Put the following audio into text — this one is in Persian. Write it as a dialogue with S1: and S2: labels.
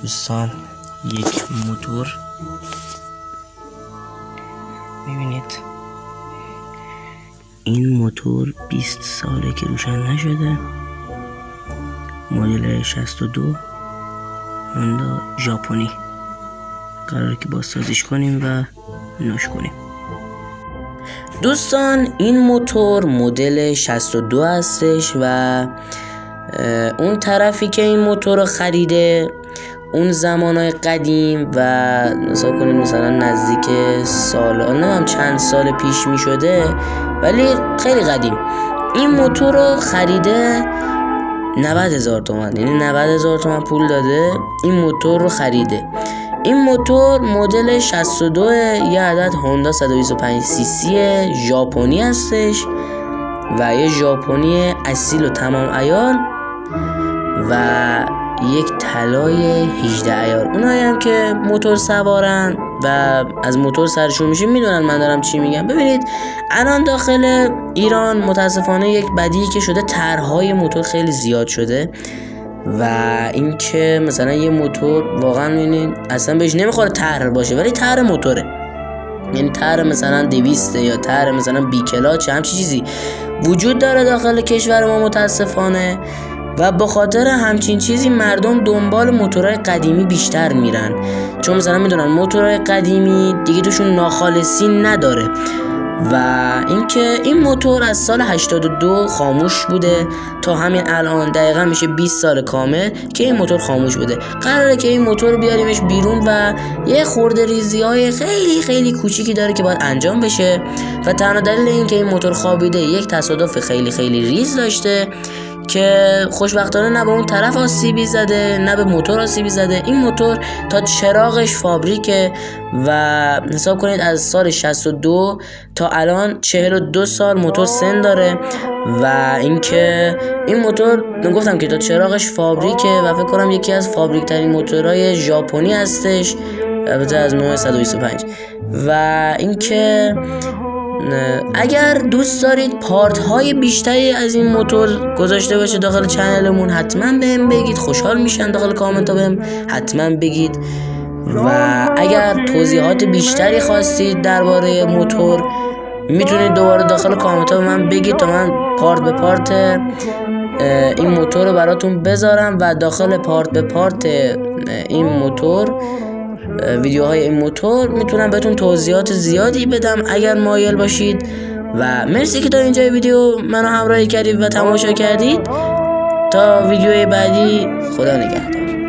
S1: دوستان یک موتور میبینید. این موتور 20 ساله که روشن نشده، مدل 62 هوندا ژاپنی. قراره که بازسازیش کنیم و نوش کنیم. دوستان این موتور مدل 62 هستش و اون طرفی که این موتور رو خریده اون زمانهای قدیم و مثلا کنید مثلا نزدیک سال نه چند سال پیش می شده، ولی خیلی قدیم این موتور رو خریده 90,000 تومان، یعنی 90,000 تومان پول داده این موتور رو خریده. این موتور مدل 62 یه عدد هوندا 125 سی سی ژاپنی هستش و یه ژاپنی اصیل و تمام عیار و یک طلای 18 عیار. اونایی هم که موتور سوارن و از موتور سرشون میشه میدونن من دارم چی میگم. ببینید الان داخل ایران متاسفانه یک بدیهی که شده، طرحهای موتور خیلی زیاد شده و اینکه مثلا یه موتور واقعا میبینید اصلا بهش نمیخوره طرح باشه، ولی طرح موتوره، یعنی طرح مثلا 200 یا طرح مثلا بی کلاچ همچی چیزی وجود داره داخل کشور ما متاسفانه و به خاطر همچین چیزی مردم دنبال موتورهای قدیمی بیشتر میرن، چون مثلا میدونن موتورهای قدیمی دیگه توشون ناخالصی نداره. و اینکه این موتور از سال 82 خاموش بوده تا همین الان دقیقا میشه 20 سال کامل که این موتور خاموش بوده. قراره که این موتور رو بیاریمش بیرون و یه خورده ریزی های خیلی خیلی کوچیکی داره که باید انجام بشه و تنها دلیل این که این موتور خوابیده یک تصادف خیلی خیلی ریز داشته که خوشبختانه نه به اون طرف آسیبی زده نه به موتور آسیبی زده. این موتور تا چراغش فابریکه و حساب کنید از سال 62 تا الان 42 سال موتور سن داره و اینکه این موتور گفتم که تا چراغش فابریکه و فکر کنم یکی از فابریک ترین موتورهای ژاپنی هستش، البته از نوع 125. و اینکه اگر دوست دارید پارت های بیشتری از این موتور گذاشته باشه داخل چنلمون حتما بهم بگید، خوشحال میشم داخل کامنت ها بهم حتما بگید. و اگر توضیحات بیشتری خواستید درباره موتور میتونید دوباره داخل کامنت ها به من بگید تا من پارت به پارت این موتور رو براتون بذارم و داخل پارت به پارت این موتور ویدیوهای این موتور میتونم بهتون توضیحات زیادی بدم اگر مایل باشید. و مرسی که تا اینجای ویدیو منو همراهی کردید و تماشا کردید. تا ویدیوی بعدی، خدا نگهدار.